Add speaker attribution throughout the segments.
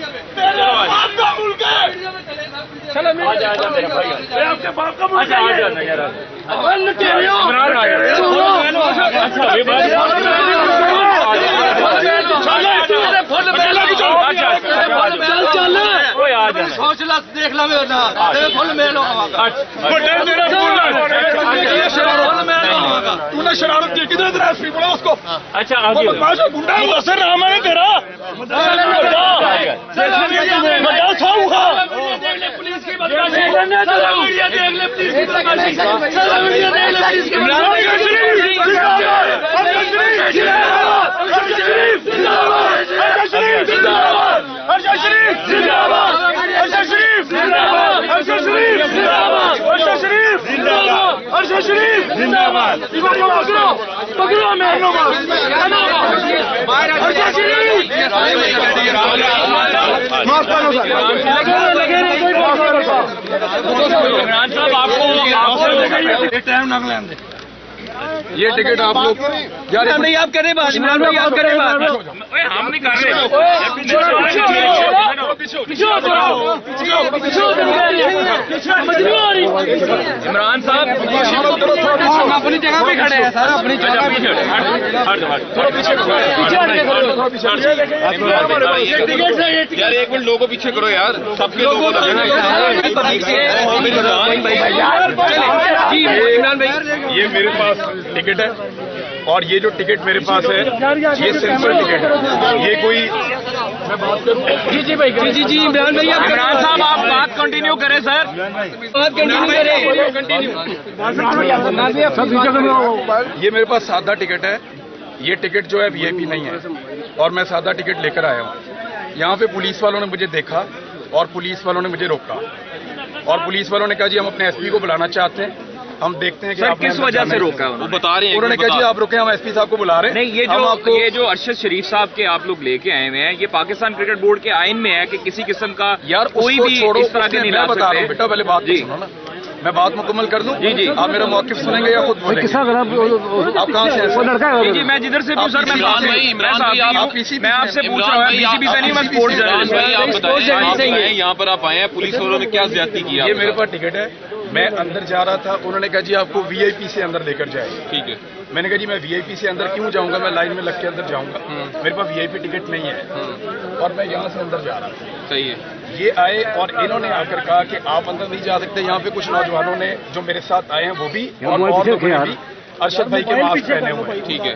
Speaker 1: आपका मुल्क है। चलो आपके बाप का मुल्क है। सोच ला देख ला फुल मेल तूने शरारत की किधर तेरा एसपी बोला उसको। अच्छा गुंडा हुआ सर नाम है तेरा पुलिस की टाइम ना लें ये टिकट आप लोग यार नहीं आप करें बात इमरान भाई आप करें बात हम नहीं कर रहे। इमरान साहब अपनी जगह पे खड़े हैं सर अपनी जगह पे यार एक मिनट लोगों पीछे करो यार सबके लोगों इमरान भाई ये मेरे पास टिकट है और ये जो टिकट मेरे पास है ये सिंपल टिकट है। ये कोई मैं बात करूं जी भाई जी इमरान भाई इमरान साहब आप बात कंटिन्यू करें सर बात कंटिन्यू करें। ये मेरे पास सादा टिकट है। ये टिकट जो है वीआईपी नहीं है और मैं सादा टिकट लेकर आया हूँ। यहाँ पे पुलिस वालों ने मुझे देखा और पुलिस वालों ने मुझे रोका और पुलिस वालों ने कहा जी हम अपने एसपी को बुलाना चाहते हैं। हम देखते हैं कि आप किस वजह से रोका है। वो बता रहे हैं उन्होंने कहा जी आप रुके हम एसपी साहब को बुला रहे हैं। नहीं ये जो अरशद शरीफ साहब के आप लोग लेके आए हुए हैं ये पाकिस्तान क्रिकेट बोर्ड के आइन में है कि किसी किस्म का यार कोई भी इस तरह के नहीं ला सकते। बेटा पहले बात सुनो ना मैं बात मुकम्मल कर दूं। जी आप मेरा मौक़िफ़ सुनेंगे या खुद बोलेंगे? आप कहाँ से हैं? जी मैं जिधर से भी सर मैं आपसे पूछ रहा हूँ पीसीबी से नहीं मैं स्पोर्ट्स जर्नलिस्ट हैं। यहाँ पर आप आए हैं पुलिस वालों ने क्या ज्यादती की? ये मेरे पास टिकट है मैं अंदर जा रहा था उन्होंने कहा जी आपको वीआईपी से अंदर लेकर जाए। ठीक है मैंने कहा जी मैं वीआईपी से अंदर क्यों जाऊंगा मैं लाइन में लग के अंदर जाऊंगा मेरे पास वीआईपी टिकट नहीं है और मैं यहाँ से अंदर जा रहा था। सही है ये आए और इन्होंने आकर कहा कि आप अंदर नहीं जा सकते। यहाँ पे कुछ नौजवानों ने जो मेरे साथ आए हैं वो भी और भी अरशद भाई के मास्क पहने हुए हैं। ठीक है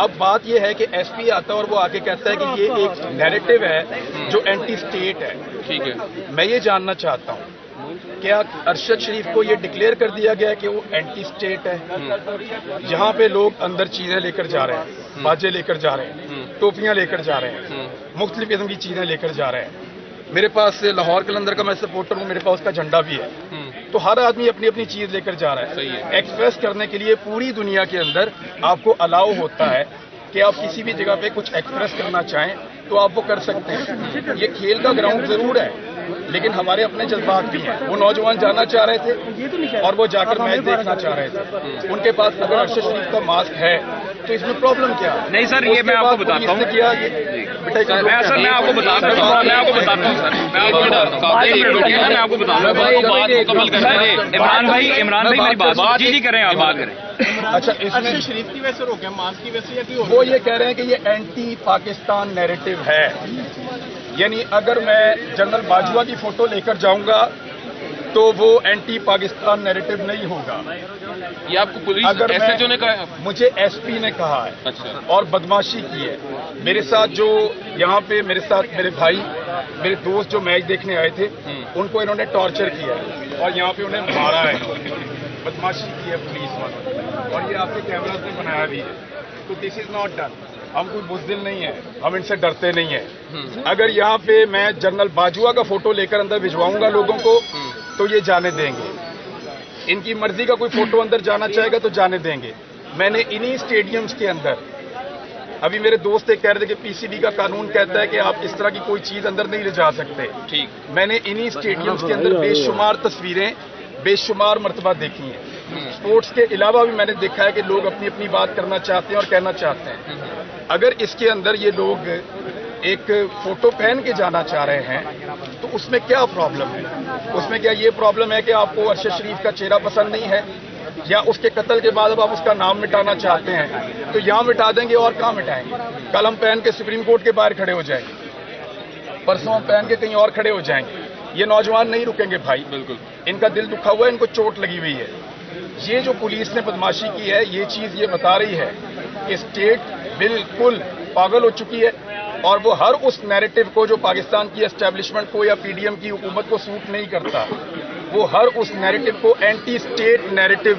Speaker 1: अब बात यह है कि एसपी आता है और वो आके कहता है कि ये एक नैरेटिव है जो एंटी स्टेट है। ठीक है मैं ये जानना चाहता हूँ क्या अरशद शरीफ को ये डिक्लेयर कर दिया गया कि वो एंटी स्टेट है? यहाँ पे लोग अंदर चीजें लेकर जा रहे हैं बाजे लेकर जा रहे हैं टोपियां लेकर जा रहे हैं मुख्तलिफ किस्म की चीजें लेकर जा रहे हैं। मेरे पास लाहौर कलंदर का मैं सपोर्टर हूँ मेरे पास उसका झंडा भी है। तो हर आदमी अपनी अपनी चीज लेकर जा रहा है। सही है एक्सप्रेस करने के लिए पूरी दुनिया के अंदर आपको अलाउ होता है कि आप किसी भी जगह पे कुछ एक्सप्रेस करना चाहें तो आप वो कर सकते हैं। ये खेल का ग्राउंड जरूर है लेकिन हमारे अपने जज्बात भी हैं। वो नौजवान जाना चाह रहे थे और वो जाकर मैच देखना चाह रहे थे। उनके पास अगर अरशद शरीफ का मास्क है तो इसमें प्रॉब्लम क्या है? नहीं सर ये मैं आपको बताता हूँ मैं आपको बताता हूँ इमरान भाई मेरी बात जी करें आप बात करें। अच्छा इसमें शरीफ की वजह से रोके मास्क की वजह से वो ये कह रहे हैं कि ये एंटी पाकिस्तान नैरेटिव है। यानी अगर मैं जनरल बाजवा की फोटो लेकर जाऊंगा तो वो एंटी पाकिस्तान नैरेटिव नहीं होगा। ये आपको पुलिस अगर एसएचओ ने कहा? मुझे एसपी ने कहा है। अच्छा और बदमाशी की है मेरे साथ जो यहाँ पे मेरे साथ मेरे भाई मेरे दोस्त जो मैच देखने आए थे उनको इन्होंने टॉर्चर किया और यहाँ पे उन्हें मारा है बदमाशी की है पुलिस वालों और ये आपके कैमरा से बनाया भी है। तो दिस इज नॉट डन। हम कोई बुज़दिल नहीं है हम इनसे डरते नहीं है। अगर यहाँ पे मैं जनरल बाजवा का फोटो लेकर अंदर भिजवाऊंगा लोगों को तो ये जाने देंगे। इनकी मर्जी का कोई फोटो अंदर जाना चाहेगा तो जाने देंगे। मैंने इन्हीं स्टेडियम्स के अंदर अभी मेरे दोस्त एक कह रहे थे कि पीसीबी का कानून कहता है कि आप इस तरह की कोई चीज अंदर नहीं ले जा सकते। ठीक मैंने इन्हीं स्टेडियम्स के अंदर बेशुमार तस्वीरें बेशुमार मरतबा देखी हैं। स्पोर्ट्स के अलावा भी मैंने देखा है कि लोग अपनी अपनी बात करना चाहते हैं और कहना चाहते हैं। अगर इसके अंदर ये लोग एक फोटो पहन के जाना चाह रहे हैं तो उसमें क्या प्रॉब्लम है? उसमें क्या ये प्रॉब्लम है कि आपको अरशद शरीफ का चेहरा पसंद नहीं है या उसके कत्ल के बाद अब आप उसका नाम मिटाना चाहते हैं तो यहाँ मिटा देंगे और कहाँ मिटाएंगे? कल हम पहन के सुप्रीम कोर्ट के बाहर खड़े हो जाएंगे, परसों हम पहन के कहीं और खड़े हो जाएंगे। ये नौजवान नहीं रुकेंगे भाई, बिल्कुल इनका दिल दुखा हुआ है, इनको चोट लगी हुई है। ये जो पुलिस ने बदमाशी की है ये चीज ये बता रही है कि स्टेट बिल्कुल पागल हो चुकी है और वो हर उस नैरेटिव को जो पाकिस्तान की एस्टेब्लिशमेंट को या पीडीएम की हुकूमत को सूट नहीं करता, वो हर उस नैरेटिव को एंटी स्टेट नैरेटिव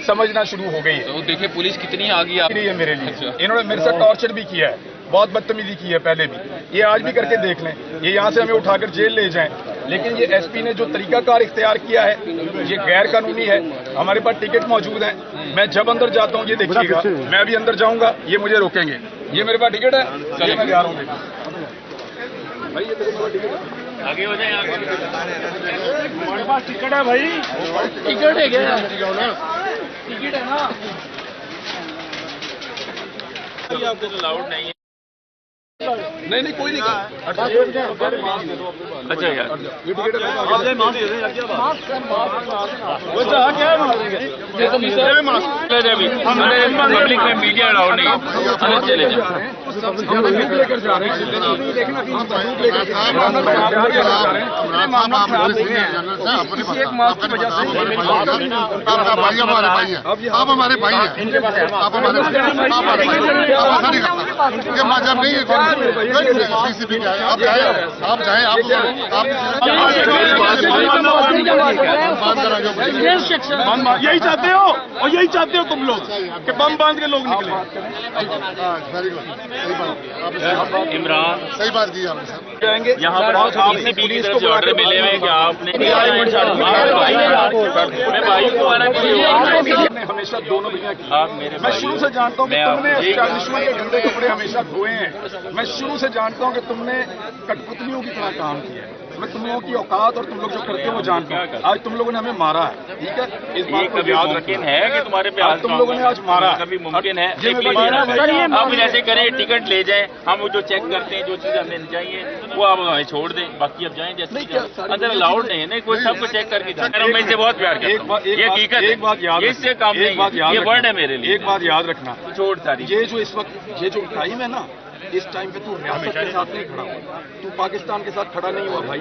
Speaker 1: समझना शुरू हो गई है।
Speaker 2: तो देखिए पुलिस कितनी आगे आ रही
Speaker 1: है मेरे लिए। इन्होंने मेरे साथ टॉर्चर भी किया है, बहुत बदतमीजी की है पहले भी, ये आज भी करके देख लें। ये यहाँ से हमें उठाकर जेल ले जाएं, लेकिन ये एसपी ने जो तरीकाकार इख्तियार किया है ये गैर कानूनी है। हमारे पास टिकट मौजूद है, मैं जब अंदर जाता हूँ ये देखिएगा, मैं अभी अंदर जाऊंगा ये मुझे रोकेंगे। ये मेरे पास टिकट है, चलिए मैं जा रहा हूँ भाई, ये मेरे पास टिकट है।
Speaker 2: आगे हो जाए, आगे
Speaker 3: हमारे पास टिकट है भाई, टिकट है क्या? टिकट है ना,
Speaker 2: आपको अलाउड नहीं है।
Speaker 1: नहीं कोई नहीं।
Speaker 2: अच्छा यार
Speaker 1: ये टिकट
Speaker 2: पब्लिक में मीडिया अलाउड नहीं है, चले
Speaker 1: लेकर जा रहे हैं।
Speaker 4: आप हमारे भाई हैं, आप हमारे मजहब नहीं है। सीसीपी का है, आप जाए
Speaker 3: यही चाहते हो और यही चाहते हो तुम लोग कि बम बांध के लोग निकले।
Speaker 2: इमरान
Speaker 4: सही बात की आपने सर।
Speaker 1: जाएंगे
Speaker 2: यहाँ पर आपने पुलिस को ऑर्डर मिले हुए कि आपने मैं भाई को आना
Speaker 1: हमेशा दोनों भैया की।
Speaker 2: आप मेरे
Speaker 1: मैं शुरू से जानता हूँ कि तुमने एस्टैब्लिशमेंट के गंदे कपड़े हमेशा धोए हैं। मैं शुरू से जानता हूँ कि तुमने कठपुतलियों की तरह काम किया है। मैं तुम लोगों की औकात और तुम लोग जो करते हो वो जानता हूँ। आज तुम लोगों ने हमें मारा है, ठीक है, इस बात को याद
Speaker 2: मुमकिन है कि तुम्हारे पे
Speaker 1: तुम लोगों ने आज मारा,
Speaker 2: कभी मुमकिन है आप ऐसे करें टिकट ले जाएं, हम वो जो चेक करते हैं जो चीज़ हमें चाहिए वो आप हमें छोड़ दें, बाकी अब जाएं जैसे अंदर अलाउड नहीं है। नहीं कोई सबको चेक करके जाए, मैं इससे बहुत प्यार करता हूं, ये हकीकत है,
Speaker 1: एक बात याद,
Speaker 2: इससे काम नहीं, ये वर्ड है मेरे लिए।
Speaker 1: एक बात याद रखना,
Speaker 2: छोड़ सारी
Speaker 1: ये जो इस वक्त ये जो टाइम है ना, इस टाइम पे तू रियासत के साथ नहीं खड़ा हुआ, तू पाकिस्तान के साथ खड़ा नहीं हुआ भाई,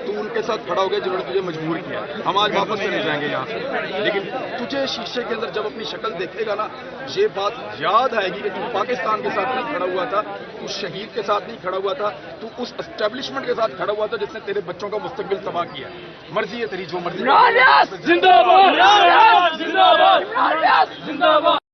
Speaker 1: तू उनके साथ खड़ा हो गया जिन्होंने तुझे मजबूर किया। हम आज वापस चले जाएंगे यहाँ से, लेकिन तुझे शीशे के अंदर जब अपनी शक्ल देखेगा ना, ये बात याद आएगी कि तू पाकिस्तान के साथ नहीं खड़ा हुआ था, तू शहीद के साथ नहीं खड़ा हुआ था, तू उस एस्टेब्लिशमेंट के साथ खड़ा हुआ था जिसने तेरे बच्चों का मुस्तकबिल तबाह किया। मर्जी है तेरी, जो मर्जी।